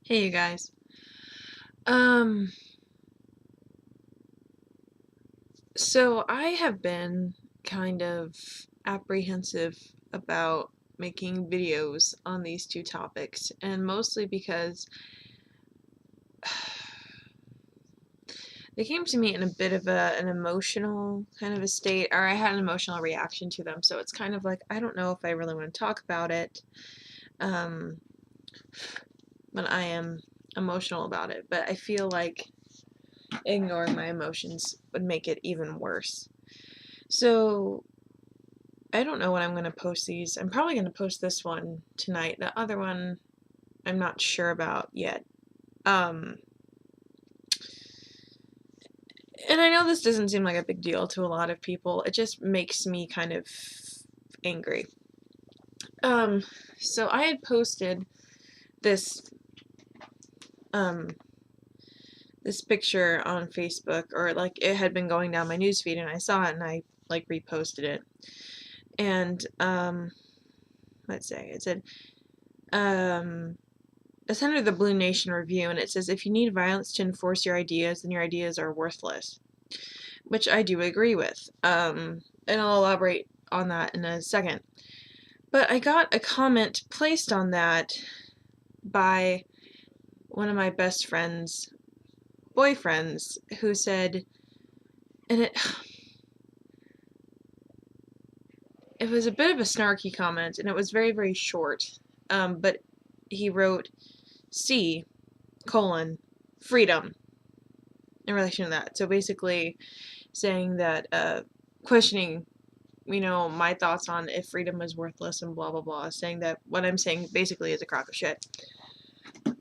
Hey, you guys. Um, so I have been kind of apprehensive about making videos on these two topics, and mostly because they came to me in a bit of an emotional kind of a state, or I had an emotional reaction to them, so it's kind of like I don't know if I really want to talk about it, um, when I am emotional about it, but I feel like ignoring my emotions would make it even worse. So I don't know when I'm going to post these. I'm probably going to post this one tonight. The other one, I'm not sure about yet. Um, and I know this doesn't seem like a big deal to a lot of people. It just makes me kind of angry. Um, so I had posted this um this picture on Facebook, or like it had been going down my newsfeed and I saw it and I like reposted it. And let's say it said it's under the Blue Nation Review, and it says if you need violence to enforce your ideas, then your ideas are worthless, which I do agree with. And I'll elaborate on that in a second. But I got a comment placed on that by one of my best friend's boyfriends who said, and it was a bit of a snarky comment, and it was very, very short. But he wrote C colon freedom in relation to that. So basically saying that questioning my thoughts on if freedom is worthless and blah blah blah, saying that what I'm saying basically is a crock of shit.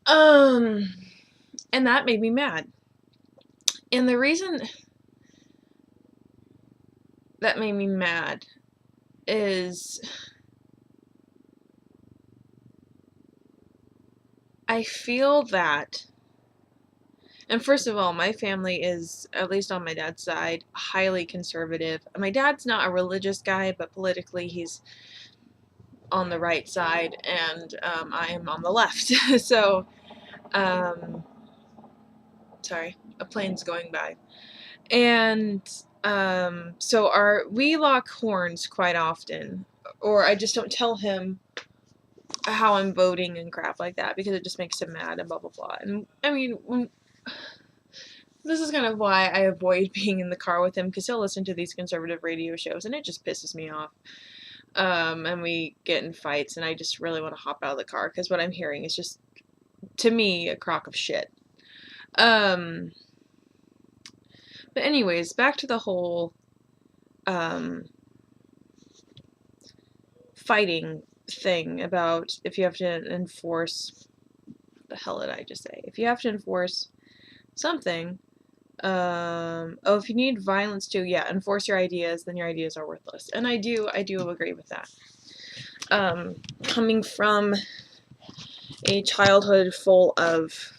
Um and that made me mad. And the reason that made me mad is I feel that, and first of all, my family is, at least on my dad's side, highly conservative. My dad's not a religious guy, but politically he's on the right side, and I am on the left. So, um, sorry, a plane's going by. And so we lock horns quite often, or I just don't tell him how I'm voting and crap like that because it just makes him mad and blah blah blah. And I mean, this is kind of why I avoid being in the car with him because he'll listen to these conservative radio shows and it just pisses me off. And we get in fights, and I just really want to hop out of the car because what I'm hearing is just, to me, a crock of shit. Um, but anyways, back to the whole um, fighting thing about if you have to enforce, the hell did I just say? If you have to enforce something, oh, if you need violence to, yeah, enforce your ideas, then your ideas are worthless. And I do agree with that. Coming from a childhood full of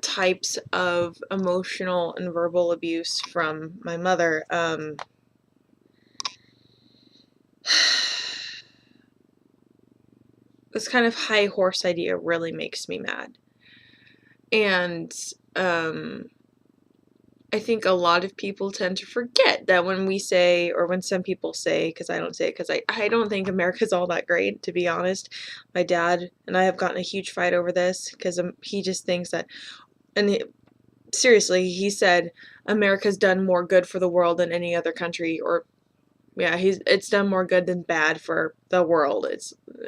types of emotional and verbal abuse from my mother, this kind of high horse idea really makes me mad. And I think a lot of people tend to forget that when we say, or when some people say, because I don't say it, because I don't think America's all that great, to be honest. My dad and I have gotten a huge fight over this because he just thinks that, and seriously, he said America's done more good for the world than any other country, or yeah, it's done more good than bad for the world.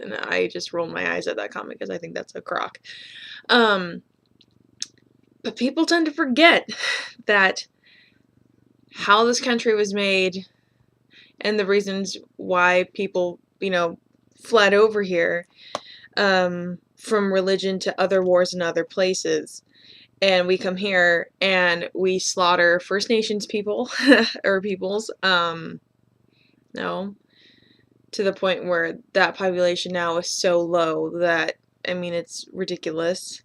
And I just roll my eyes at that comment because I think that's a crock. But people tend to forget that how this country was made and the reasons why people, fled over here, from religion to other wars in other places. And we come here and we slaughter First Nations people or peoples, no, to the point where that population now is so low that, I mean, it's ridiculous.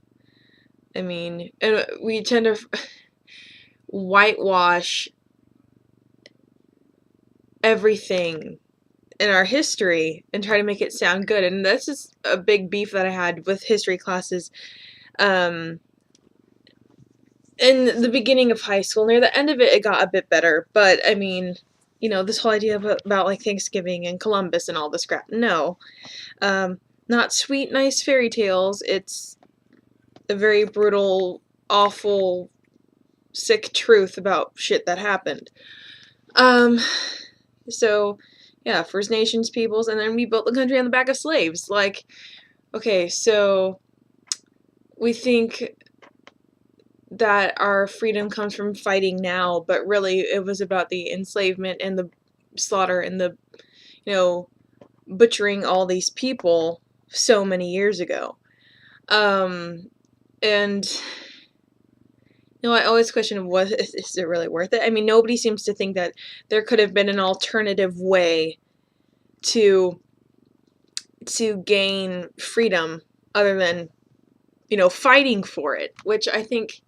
I mean, and we tend to whitewash everything in our history and try to make it sound good. And this is a big beef that I had with history classes in the beginning of high school. Near the end of it, it got a bit better. But I mean, this whole idea about like Thanksgiving and Columbus and all this crap. No, not sweet, nice fairy tales. It's a very brutal, awful, sick truth about shit that happened. So, yeah, First Nations peoples, and then we built the country on the back of slaves. Like, okay, so we think that our freedom comes from fighting now, but really it was about the enslavement and the slaughter and the, butchering all these people so many years ago. And I always question, is it really worth it? I mean, nobody seems to think that there could have been an alternative way to gain freedom other than, fighting for it, which I think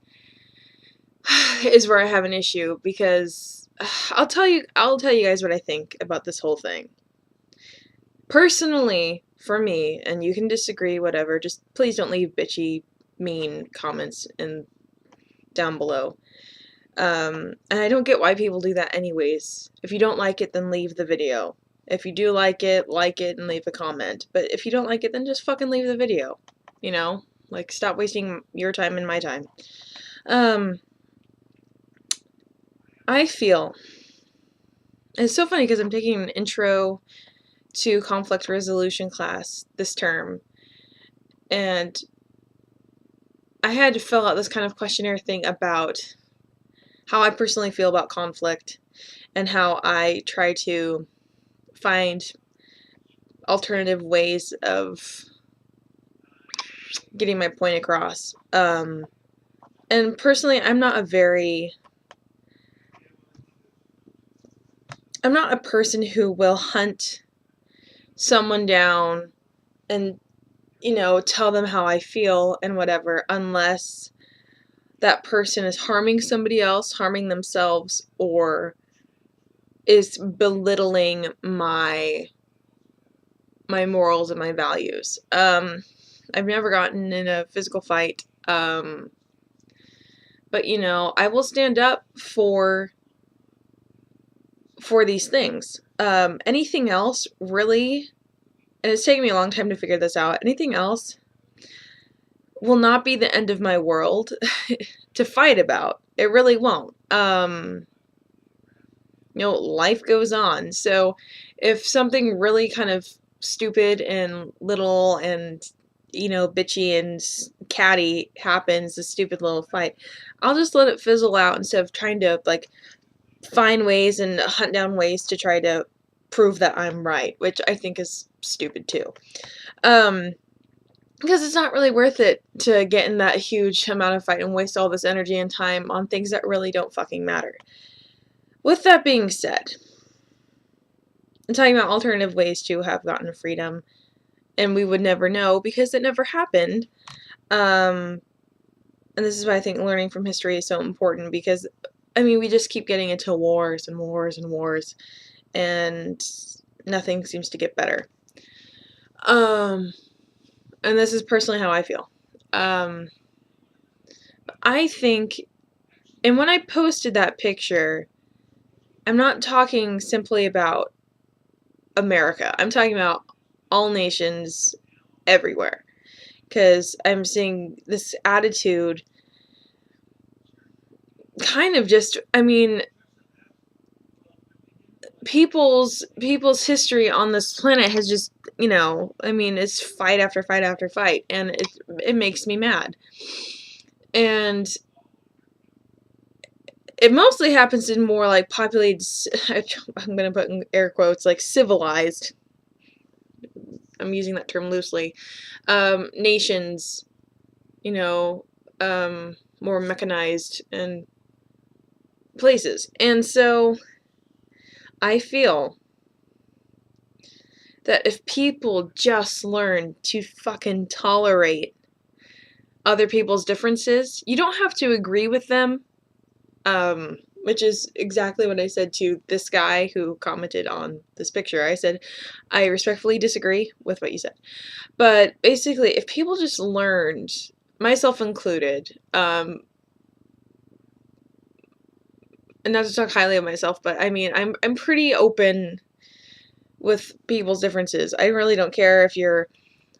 is where I have an issue, because I'll tell you guys what I think about this whole thing. Personally, for me, and you can disagree, whatever, just please don't leave bitchy, mean comments down below. And I don't get why people do that anyways. If you don't like it, then leave the video. If you do like it, and leave a comment. But if you don't like it, then just fucking leave the video. Like, stop wasting your time and my time. I feel, it's so funny because I'm taking an intro to conflict resolution class this term, and I had to fill out this kind of questionnaire thing about how I personally feel about conflict and how I try to find alternative ways of getting my point across. And personally, I'm not a person who will hunt someone down and, tell them how I feel and whatever, unless that person is harming somebody else, harming themselves, or is belittling my morals and my values. I've never gotten in a physical fight, but I will stand up for these things. Anything else, really, and it's taken me a long time to figure this out, anything else will not be the end of my world to fight about. It really won't. Life goes on. So if something really kind of stupid and little and, bitchy and catty happens, a stupid little fight, I'll just let it fizzle out instead of trying to, like, find ways and hunt down ways to try to prove that I'm right, which I think is stupid too. Because it's not really worth it to get in that huge amount of fight and waste all this energy and time on things that really don't fucking matter. With that being said, I'm talking about alternative ways to have gotten freedom, and we would never know because it never happened. And this is why I think learning from history is so important, because, we just keep getting into wars and wars and wars, and nothing seems to get better. And this is personally how I feel. I think, and when I posted that picture, I'm not talking simply about America. I'm talking about all nations everywhere. Because I'm seeing this attitude kind of just, people's history on this planet has just, it's fight after fight after fight, and it makes me mad. And it mostly happens in more, like, populated, I'm gonna put in air quotes, like, civilized, I'm using that term loosely, nations, more mechanized and places. And so I feel that if people just learn to fucking tolerate other people's differences, you don't have to agree with them, which is exactly what I said to this guy who commented on this picture. I said, I respectfully disagree with what you said. But basically, if people just learned, myself included, and not to talk highly of myself, but I mean, I'm pretty open with people's differences. I really don't care if you're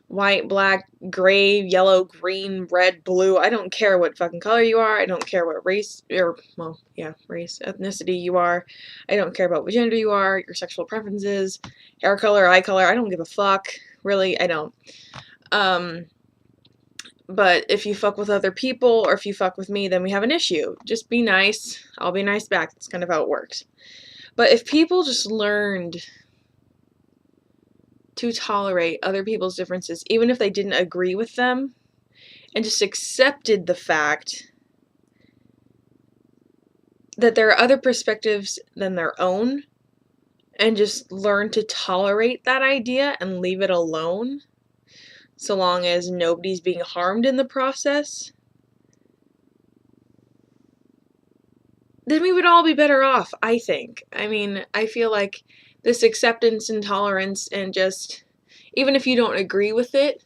white, black, gray, yellow, green, red, blue. I don't care what fucking color you are. I don't care what race, or, well, yeah, race, ethnicity you are. I don't care about what gender you are, your sexual preferences, hair color, eye color. I don't give a fuck. Really, I don't. But if you fuck with other people, or if you fuck with me, then we have an issue. Just be nice. I'll be nice back. That's kind of how it works. But if people just learned to tolerate other people's differences, even if they didn't agree with them, and just accepted the fact that there are other perspectives than their own, and just learn to tolerate that idea and leave it alone, so long as nobody's being harmed in the process, then we would all be better off, I think. I mean, I feel like this acceptance and tolerance, and just, even if you don't agree with it,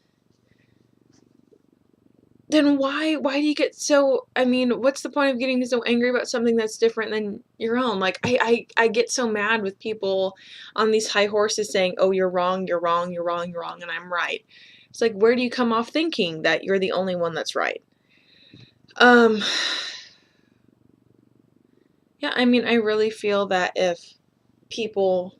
then why do you get so, I mean, what's the point of getting so angry about something that's different than your own? Like, I get so mad with people on these high horses saying, oh, you're wrong, you're wrong, you're wrong, you're wrong, and I'm right. It's like, where do you come off thinking that you're the only one that's right? Yeah, I mean, I really feel that if people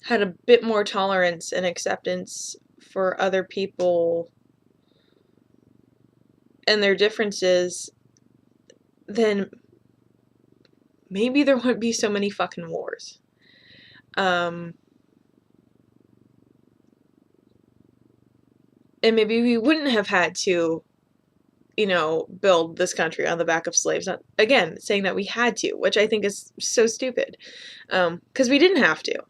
had a bit more tolerance and acceptance for other people and their differences, then maybe there wouldn't be so many fucking wars. And maybe we wouldn't have had to, build this country on the back of slaves. Not, again, saying that we had to, which I think is so stupid, because we didn't have to.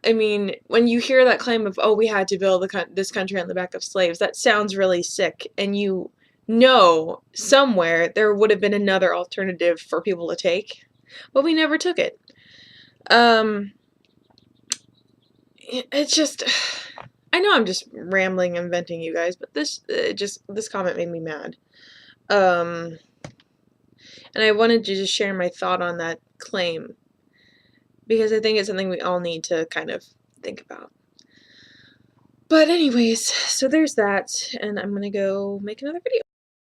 I mean, when you hear that claim of, oh, we had to build this country on the back of slaves, that sounds really sick, and somewhere there would have been another alternative for people to take, but we never took it. It's just, I know I'm just rambling and venting, you guys, but this comment made me mad. And I wanted to just share my thought on that claim, because I think it's something we all need to kind of think about. But anyways, so there's that, and I'm gonna go make another video.